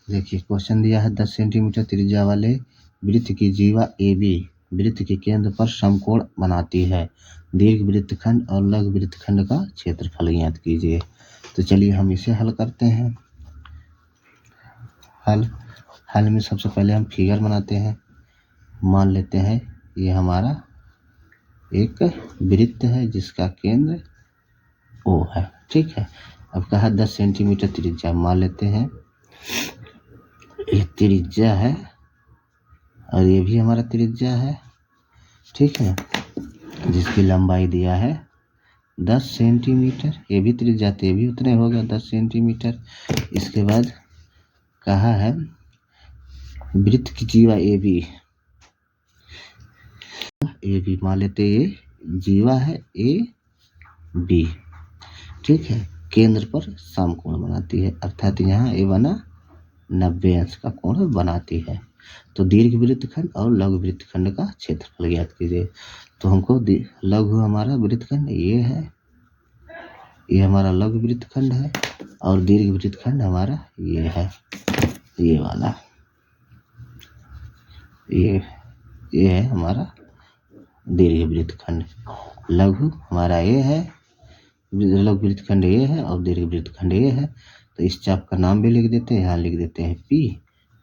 देखिए क्वेश्चन दिया है 10 सेंटीमीटर त्रिज्या वाले वृत्त की जीवा AB वृत्त के केंद्र पर समकोण बनाती है। दीर्घ वृत्तखंड और लघु वृत्तखंड का क्षेत्रफल ज्ञात कीजिए। तो चलिए हम इसे हल करते हैं। हल में सबसे पहले हम फिगर बनाते हैं। मान लेते हैं ये हमारा एक वृत्त है जिसका केंद्र O है, ठीक है। अब कहा 10 सेंटीमीटर त्रिज्या, मान लेते हैं ये त्रिज्या है और ये भी हमारा त्रिज्या है, ठीक है, जिसकी लंबाई दिया है 10 सेंटीमीटर। ये भी त्रिज्या, ये भी उतने हो गया 10 सेंटीमीटर। इसके बाद कहा है वृत्त की जीवा AB मान लेते ये जीवा है AB, ठीक है, केंद्र पर समकोण बनाती है, अर्थात यहाँ ये बना 90 अंश का कोण बनाती है। तो दीर्घ वृत्तखंड और लघु वृत्तखंड का क्षेत्रफल ज्ञात कीजिए। तो हमको लघु हमारा वृत्तखंड ये है, ये हमारा लघु वृत्तखंड है, और दीर्घ वृत्तखंड हमारा ये है, ये वाला, ये है हमारा दीर्घ वृत्तखंड। लघु हमारा ये है, लघु वृत्तखंड ये है और दीर्घ वृत्तखंड ये है। तो इस चाप का नाम भी लिख देते हैं, यहाँ लिख देते हैं P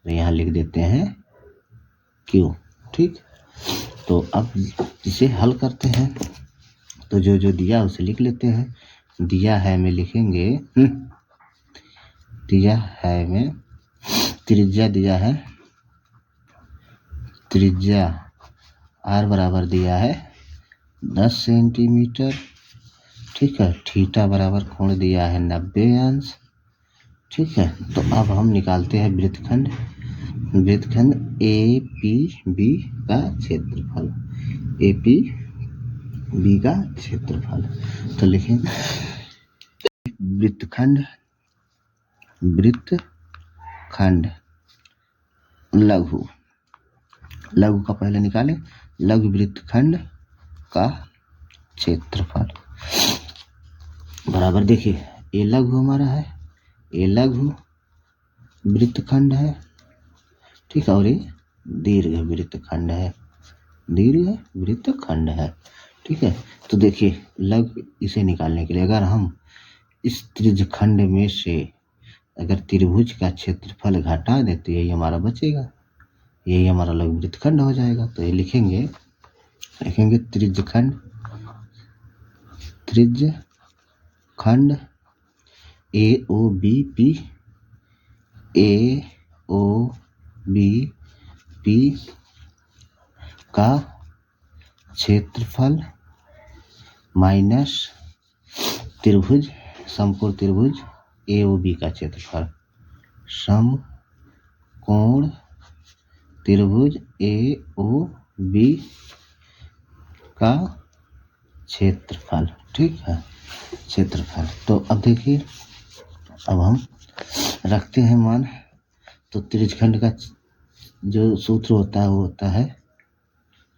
और यहाँ लिख देते हैं Q, ठीक। तो अब इसे हल करते हैं। तो जो जो दिया उसे लिख लेते हैं। दिया है में लिखेंगे, दिया है में त्रिज्या दिया है, त्रिज्या R बराबर दिया है 10 सेंटीमीटर, ठीक है। थीटा बराबर कोण दिया है 90 अंश, ठीक है। तो अब हम निकालते हैं वृत्तखंड APB का क्षेत्रफल, APB का क्षेत्रफल। तो लिखें वृत्तखंड लघु का पहले निकालें, लघु वृत्तखंड का क्षेत्रफल बराबर, देखिए ये लघु हमारा है, ये लघु वृत्तखंड है, ठीक है, और ये दीर्घ वृत्तखंड है, दीर्घ वृत्तखंड है, ठीक है। तो देखिए लघु, इसे निकालने के लिए अगर हम इस त्रिज्यखंड में से अगर त्रिभुज का क्षेत्रफल घटा देते हैं, यही हमारा बचेगा, यही हमारा लघु वृत्तखंड हो जाएगा। तो ये लिखेंगे त्रिज्यखंड AOBP का क्षेत्रफल माइनस त्रिभुज, समकोण त्रिभुज AOB का क्षेत्रफल, समकोण त्रिभुज AOB का क्षेत्रफल, ठीक है, क्षेत्रफल। तो अब देखिए, अब हम रखते हैं मान। तो त्रिज्यखंड का जो सूत्र होता है वो होता है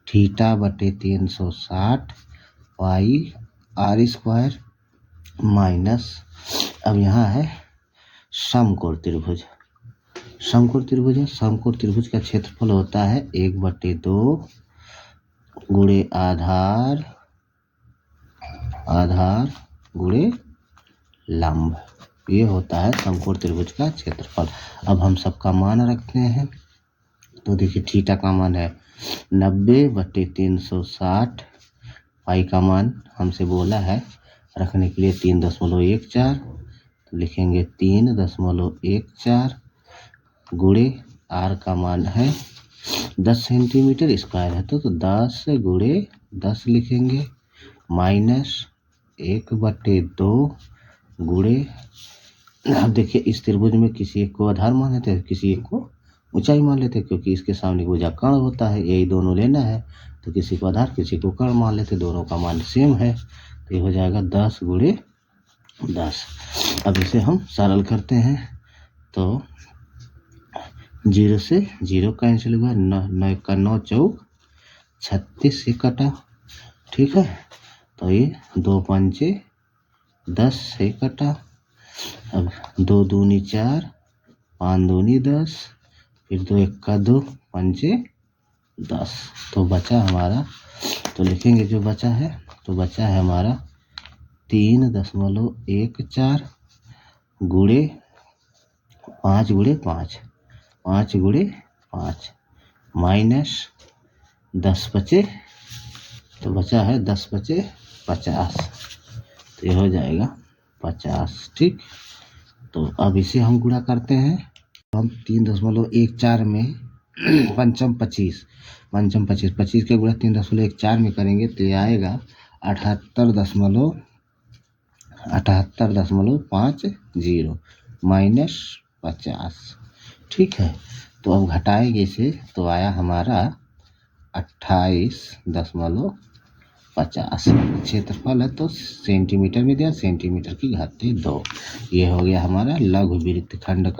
थीटा बटे 360 पाई R² माइनस, अब यहाँ है समकोण त्रिभुज, समकोण त्रिभुज है, समकोण त्रिभुज का क्षेत्रफल होता है 1/2 गुणे आधार गुणे लंब, ये होता है समकोण त्रिभुज का क्षेत्रफल। अब हम सबका मान रखते हैं। तो देखिए थीटा का मान है 90/360, पाई का मान हमसे बोला है रखने के लिए 3.14, तो लिखेंगे 3.14 गुणे R का मान है 10 सेंटीमीटर स्क्वायर है, तो 10 गुणे 10 लिखेंगे, माइनस 1/2 गुणे, अब देखिए इस त्रिभुज में किसी एक को आधार मान लेते हैं, किसी एक को ऊंचाई मान लेते हैं, क्योंकि इसके सामने भुजा कर्ण होता है, यही दोनों लेना है। तो किसी को आधार किसी को कर्ण मान लेते, दोनों का मान सेम है। तो ये हो जाएगा 10 गुणे 10। अब इसे हम सरल करते हैं। तो 0 से 0 कैंसिल हुआ, 9 का 9 चौक 36 से कटा, ठीक है। तो ये 2 पंचे 10 से कटा, अब 2 दूनी 4 5 दूनी 10, फिर 2 एक्का 2, 5 10। तो बचा हमारा, तो लिखेंगे जो बचा है, तो बचा है हमारा 3.14 गुणे 5 गुणे 5, 5 गुणे 5 माइनस 10 बचे, तो बचा है 10 बचे 50, तो ये हो जाएगा 50। ठीक, तो अब इसे हम गुणा करते हैं। हम 3.14 में पंचम 25, 25 के गुणा 3.14 में करेंगे तो ये आएगा 78.50 माइनस 50। ठीक है, तो अब घटाएंगे इसे तो आया हमारा 28.50। क्षेत्रफल है तो सेंटीमीटर में दिया, सेंटीमीटर की घाते 2। ये हो गया हमारा लघु वृत्तखंड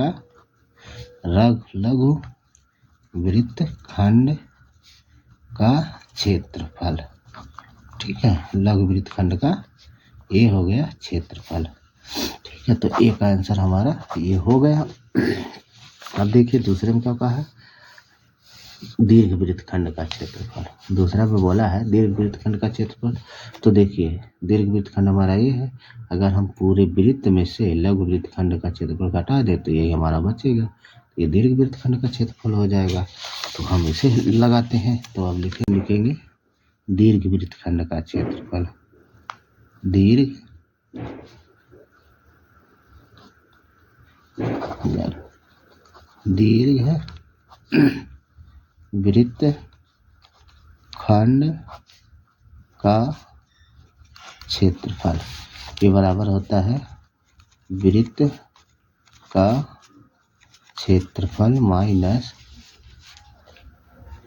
का क्षेत्रफल। ठीक है, लघु वृत्तखंड का ये हो गया क्षेत्रफल। ठीक है, तो एक आंसर हमारा ये हो गया। अब देखिए दूसरे में क्या कहा है, दीर्घ वृत्तखंड का क्षेत्रफल। दूसरा में बोला है दीर्घ वृत्तखंड का क्षेत्रफल। तो देखिए दीर्घ वृत्तखंड हमारा ये है, अगर हम पूरे वृत्त में से लघु वृत्तखंड का क्षेत्रफल घटा दे तो यही हमारा बचेगा, ये दीर्घ वृत्तखंड का क्षेत्रफल हो जाएगा। तो हम इसे लगाते हैं, तो अब लिखेंगे दीर्घ वृत्तखंड का क्षेत्रफल। दीर्घ वृत्तखंड का क्षेत्रफल ये बराबर होता है वृत्त का क्षेत्रफल माइनस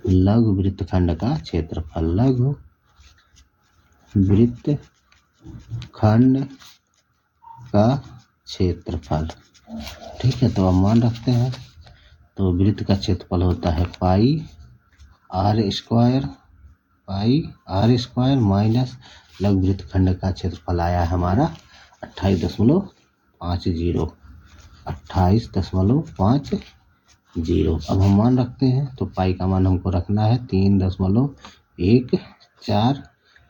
लघु वृत्तखंड का क्षेत्रफल। लघु वृत्तखंड का क्षेत्रफल। ठीक है, तो अब मान रखते हैं, तो वृत्त का क्षेत्रफल होता है पाई आर स्क्वायर माइनस लघु वृत्तखंड का क्षेत्रफल आया हमारा 28.50। अब हम मान रखते हैं, तो पाई का मान हमको रखना है 3.14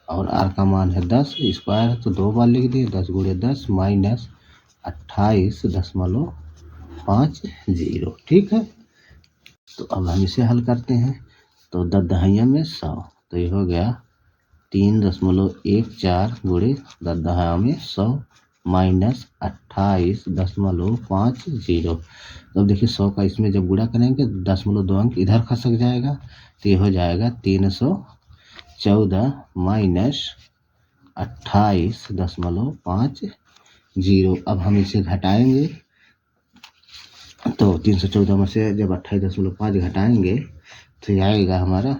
और आर का मान है 10, स्क्वायर तो 2 बार लिख दिए, 10 गुणे 10 माइनस 28.50। ठीक है, तो अब हम इसे हल करते हैं, तो 10 दहाइयों में 100, तो ये हो गया 3.14 गुणे 10 दहाइयों में 100 माइनस 28.50। तो अब देखिए 100 का इसमें जब गुणा करेंगे 10.2 अंक इधर खसक जाएगा, तो ये हो जाएगा 314 माइनस 28.50। अब हम इसे घटाएंगे, तो 314 में से जब 28.5 घटाएंगे तो ये आएगा हमारा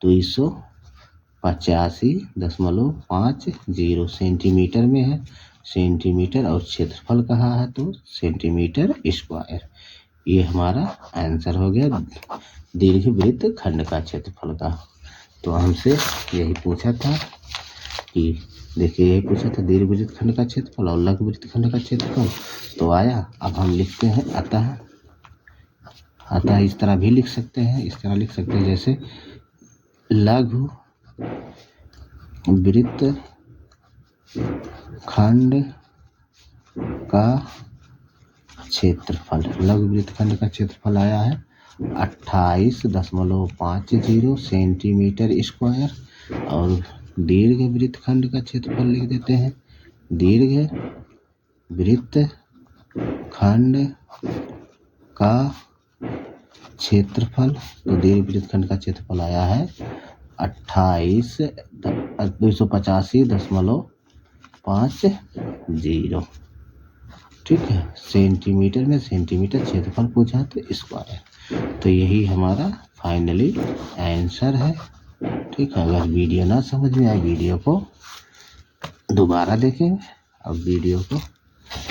285.50 सेंटीमीटर में है, सेंटीमीटर, और क्षेत्रफल कहा है तो सेंटीमीटर स्क्वायर। ये हमारा आंसर हो गया दीर्घ वृत्तखंड का क्षेत्रफल का। तो हमसे यही पूछा था कि देखिए, यही पूछा था दीर्घ वृत्तखंड का क्षेत्रफल और लघु वृत्तखंड का क्षेत्रफल, तो आया। अब हम लिखते हैं अतः इस तरह भी लिख सकते हैं, इस तरह लिख सकते हैं जैसे लघु वृत्तखंड का क्षेत्रफल। लघु वृत्तखंड का क्षेत्रफल आया है 28.50 सेंटीमीटर स्क्वायर, और दीर्घ वृत्तखंड का क्षेत्रफल लिख देते हैं दीर्घ वृत्तखंड का क्षेत्रफल। तो दीर्घ वृत्तखंड का क्षेत्रफल आया है 285.50। ठीक है, सेंटीमीटर में सेंटीमीटर क्षेत्रफल पूछा तो स्क्वायर। तो यही हमारा फाइनली आंसर है। ठीक है, अगर वीडियो ना समझ में आए वीडियो को दोबारा देखें, और वीडियो को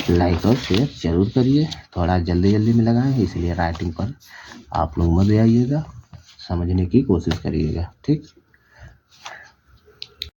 लाइक और शेयर जरूर करिए। थोड़ा जल्दी में लगाएं, इसलिए राइटिंग पर आप लोग मत आइएगा, समझने की कोशिश करिएगा। ठीक।